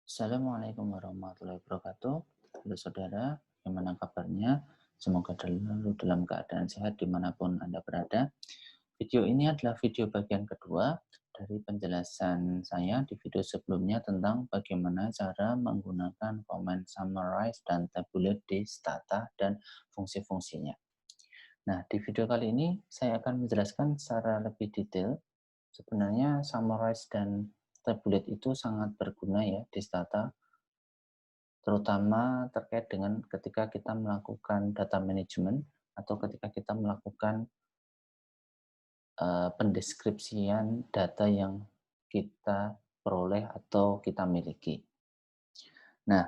Assalamualaikum warahmatullahi wabarakatuh. Halo saudara, gimana kabarnya? Semoga selalu dalam keadaan sehat dimanapun Anda berada. Video ini adalah video bagian kedua dari penjelasan saya di video sebelumnya tentang bagaimana cara menggunakan comment summarize dan tabulate di Stata dan fungsi-fungsinya. Nah, di video kali ini saya akan menjelaskan secara lebih detail. Sebenarnya summarize dan tabulate itu sangat berguna ya di Stata, terutama terkait dengan ketika kita melakukan data management atau ketika kita melakukan pendeskripsian data yang kita peroleh atau kita miliki. Nah,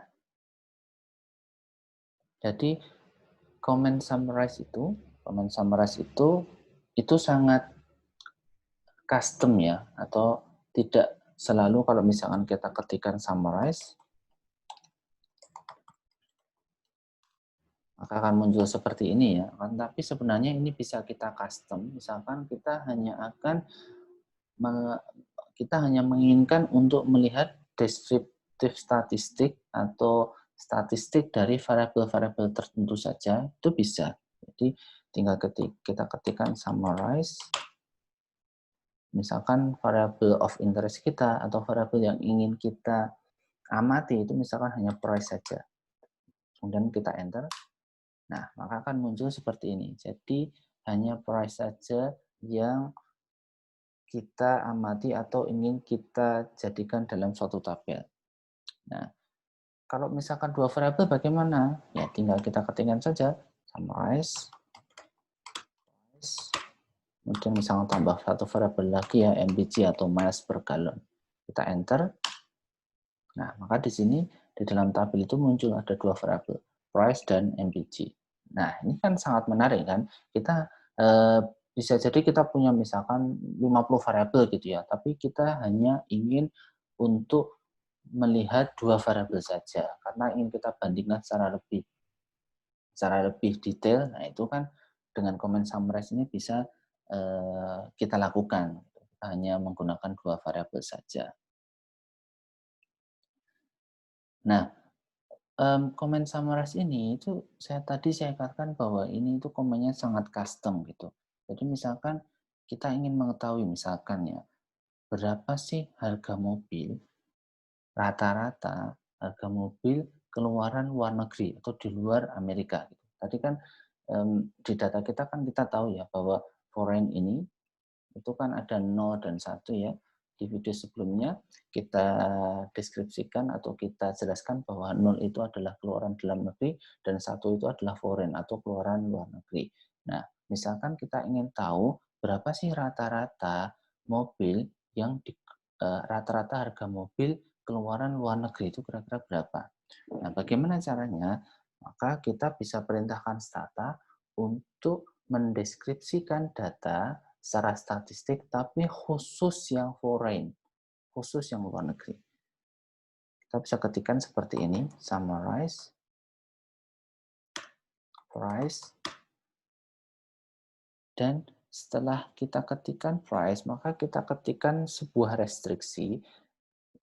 jadi comment summarize itu sangat custom ya, atau tidak selalu kalau misalkan kita ketikkan summarize maka akan muncul seperti ini ya. Tapi sebenarnya ini bisa kita custom. Misalkan kita hanya menginginkan untuk melihat deskriptif statistik atau statistik dari variabel-variabel tertentu saja, itu bisa. Jadi tinggal kita ketikkan summarize, misalkan variabel of interest kita atau variabel yang ingin kita amati itu misalkan hanya price saja. Kemudian kita enter. Nah, maka akan muncul seperti ini. Jadi, hanya price saja yang kita amati atau ingin kita jadikan dalam suatu tabel. Nah, kalau misalkan dua variabel bagaimana? Ya, tinggal kita ketikkan saja summarize. Kemudian misalnya tambah satu variabel lagi ya, MBG atau miles per gallon. Kita enter. Nah, maka di sini di dalam tabel itu muncul ada dua variabel, price dan MBG. Nah, ini kan sangat menarik kan. Kita bisa jadi kita punya misalkan 50 variabel gitu ya, tapi kita hanya ingin untuk melihat dua variabel saja karena ingin kita bandingkan secara lebih detail. Nah, itu kan dengan comment summarize ini bisa kita lakukan. Kita hanya menggunakan dua variabel saja. Nah, comment summarize ini itu saya katakan bahwa ini itu komennya sangat custom gitu. Jadi misalkan kita ingin mengetahui misalkan ya, berapa sih harga mobil, rata-rata harga mobil keluaran luar negeri atau di luar Amerika gitu. Tadi kan di data kita kan kita tahu ya bahwa foreign ini itu kan ada 0 dan 1 ya. Di video sebelumnya kita deskripsikan atau kita jelaskan bahwa 0 itu adalah keluaran dalam negeri dan 1 itu adalah foreign atau keluaran luar negeri. Nah, misalkan kita ingin tahu berapa sih rata-rata mobil yang rata-rata harga mobil keluaran luar negeri itu kira-kira berapa. Nah, bagaimana caranya? Maka kita bisa perintahkan Stata untuk mendeskripsikan data secara statistik, tapi khusus yang foreign, khusus yang luar negeri. Kita bisa ketikkan seperti ini, summarize, price, dan setelah kita ketikkan price, maka kita ketikkan sebuah restriksi,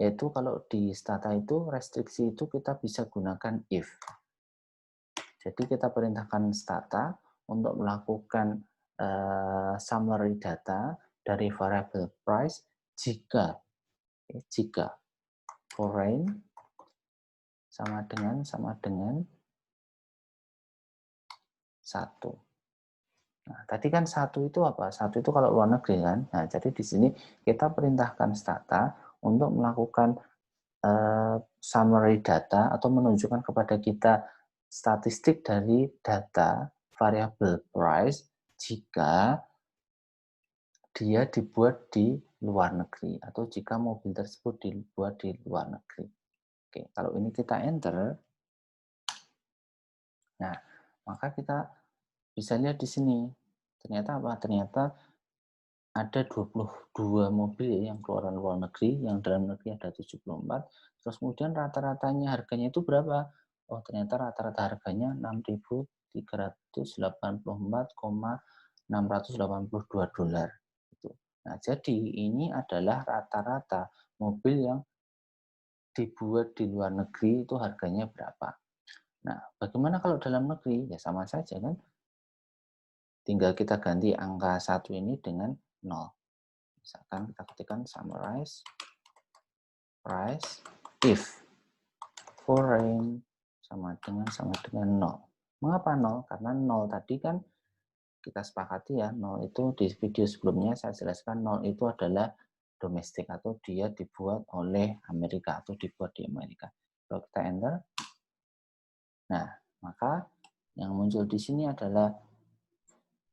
yaitu kalau di Stata itu, restriksi itu kita bisa gunakan if. Jadi kita perintahkan Stata untuk melakukan summary data dari variable price jika foreign sama dengan 1. Nah, tadi kan 1 itu apa? 1 itu kalau luar negeri kan. Nah, jadi di sini kita perintahkan Stata untuk melakukan summary data atau menunjukkan kepada kita statistik dari data variabel price jika dia dibuat di luar negeri atau jika mobil tersebut dibuat di luar negeri. Oke, kalau ini kita enter, nah, maka kita bisa lihat di sini. Ternyata apa? Ternyata ada 22 mobil yang keluaran luar negeri, yang dalam negeri ada 74. Terus kemudian rata-ratanya harganya itu berapa? Oh, ternyata rata-rata harganya 6.384,682 dolar. Nah, jadi ini adalah rata-rata mobil yang dibuat di luar negeri itu harganya berapa. Nah, bagaimana kalau dalam negeri? Ya sama saja kan. Tinggal kita ganti angka 1 ini dengan 0. Misalkan kita ketikkan summarize price if foreign sama dengan 0. Mengapa 0? Karena 0 tadi kan kita sepakati ya, 0 itu di video sebelumnya saya jelaskan 0 itu adalah domestik atau dia dibuat oleh Amerika atau dibuat di Amerika. Kalau kita enter, nah maka yang muncul di sini adalah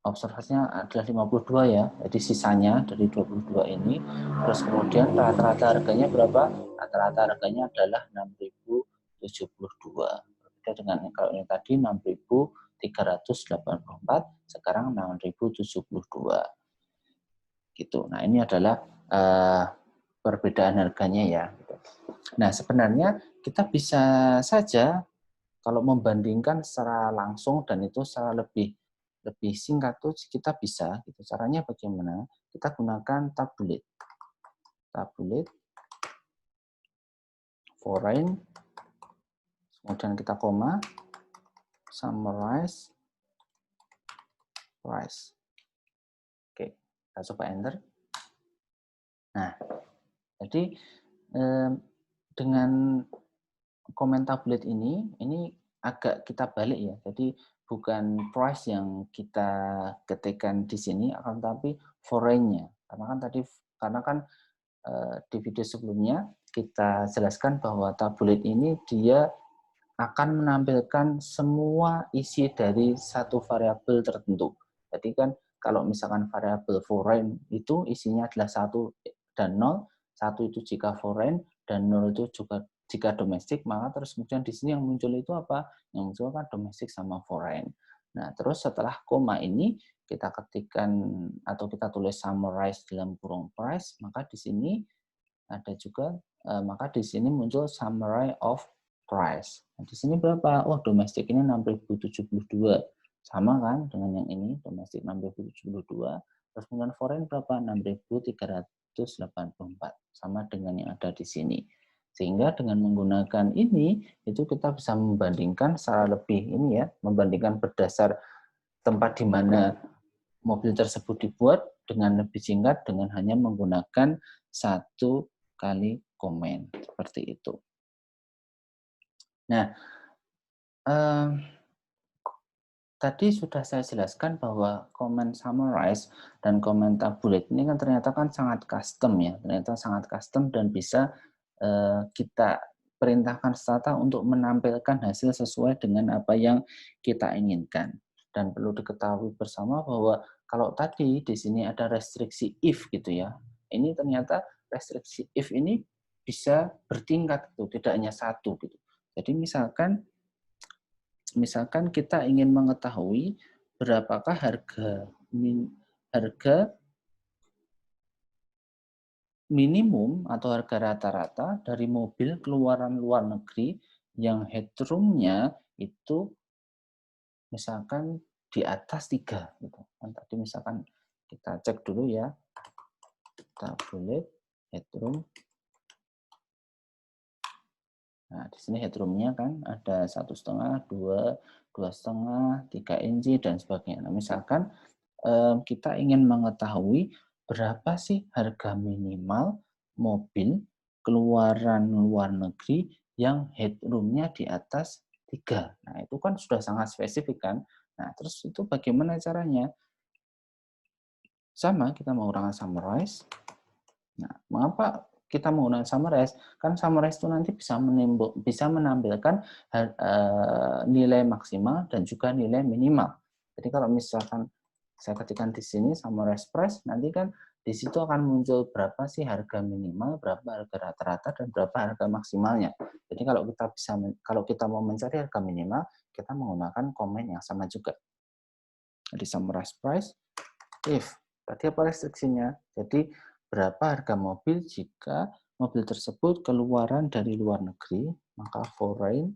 observasinya adalah 52 ya, jadi sisanya dari 22 ini, terus kemudian rata-rata harganya berapa? Rata-rata harganya adalah 6.072. Berbeda dengan kalau ini tadi 6.384, sekarang 6.072. Gitu. Nah, ini adalah perbedaan harganya ya. Nah, sebenarnya kita bisa saja kalau membandingkan secara langsung dan itu secara lebih singkat tuh kita bisa gitu. Caranya bagaimana? Kita gunakan tabulate. Tabulate foreign, kemudian kita koma, summarize price. Oke, kita coba enter. Nah, jadi dengan komen tabulate ini agak kita balik ya. Jadi bukan price yang kita ketikkan di sini, akan tetapi foreign-nya. Karena kan di video sebelumnya kita jelaskan bahwa tabulate ini dia akan menampilkan semua isi dari satu variabel tertentu. Jadi kan kalau misalkan variabel foreign itu isinya adalah 1 dan 0, 1 itu jika foreign dan 0 itu juga jika domestik, maka terus kemudian di sini yang muncul itu apa? Yang muncul kan domestik sama foreign. Nah, terus setelah koma ini kita ketikkan atau kita tulis summarize dalam kurung price, maka di sini ada juga maka di sini muncul summary of price. Nah, di sini berapa? Oh, domestik ini 6.072. Sama kan dengan yang ini, domestik 6.072. Terus kemudian foreign berapa? 6.384. Sama dengan yang ada di sini. Sehingga dengan menggunakan ini, itu kita bisa membandingkan secara lebih ini ya, membandingkan berdasar tempat di mana mobil tersebut dibuat dengan lebih singkat dengan hanya menggunakan 1 kali komen seperti itu. Nah, tadi sudah saya jelaskan bahwa comment summarize dan comment tabulate ini kan ternyata kan sangat custom ya, ternyata sangat custom dan bisa kita perintahkan Stata untuk menampilkan hasil sesuai dengan apa yang kita inginkan. Dan perlu diketahui bersama bahwa kalau tadi di sini ada restriksi if gitu ya, ini ternyata restriksi if ini bisa bertingkat tuh, tidak hanya satu gitu. Jadi misalkan kita ingin mengetahui berapakah harga minimum atau harga rata-rata dari mobil keluaran luar negeri yang headroom-nya itu misalkan di atas 3 gitu. Kan tadi misalkan kita cek dulu ya. Tabulate headroom. Nah, di sini headroom-nya kan ada 1,5, 2, 2,5, 3 inci dan sebagainya. Nah, misalkan kita ingin mengetahui berapa sih harga minimal mobil keluaran luar negeri yang headroom-nya di atas 3. Nah, itu kan sudah sangat spesifik kan. Nah, terus itu bagaimana caranya? Sama, kita menggunakan summarize. Nah, mengapa kita menggunakan summarize? Kan summarize itu nanti bisa menampilkan nilai maksimal dan juga nilai minimal. Jadi kalau misalkan saya ketikkan di sini summarize price, nanti kan di situ akan muncul berapa sih harga minimal, berapa harga rata-rata, dan berapa harga maksimalnya. Jadi kalau kita mau mencari harga minimal, kita menggunakan komen yang sama juga. Jadi summarize price if tadi apa restriksinya? Jadi berapa harga mobil jika mobil tersebut keluaran dari luar negeri, maka foreign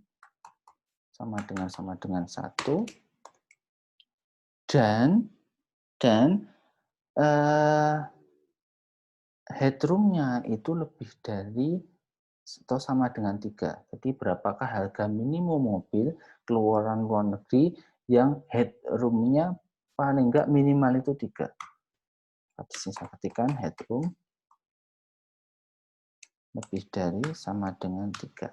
sama dengan 1 dan headroom-nya itu lebih dari atau sama dengan 3. Jadi berapakah harga minimum mobil keluaran luar negeri yang headroom-nya paling enggak minimal itu 3. Di sini saya ketikkan headroom lebih dari sama dengan 3.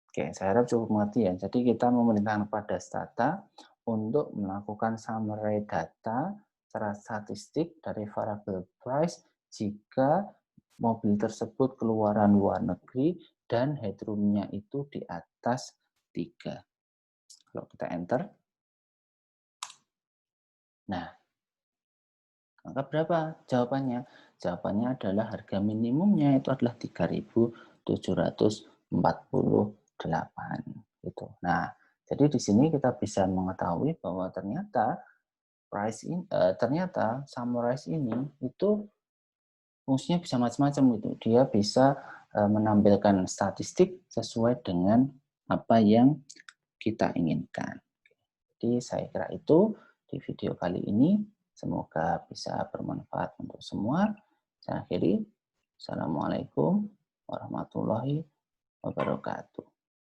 Oke, saya harap cukup mengerti ya. Jadi kita memerintahkan kepada Stata untuk melakukan summary data secara statistik dari variable price jika mobil tersebut keluaran luar negeri dan headroom-nya itu di atas 3. Kalau kita enter, nah, maka berapa jawabannya? Jawabannya adalah harga minimumnya itu adalah 3.748. Gitu. Nah, jadi di sini kita bisa mengetahui bahwa ternyata ternyata summarize ini itu fungsinya bisa macam-macam gitu. Dia bisa menampilkan statistik sesuai dengan apa yang kita inginkan. Jadi saya kira itu di video kali ini. Semoga bisa bermanfaat untuk semua. Saya akhiri. Assalamualaikum warahmatullahi wabarakatuh.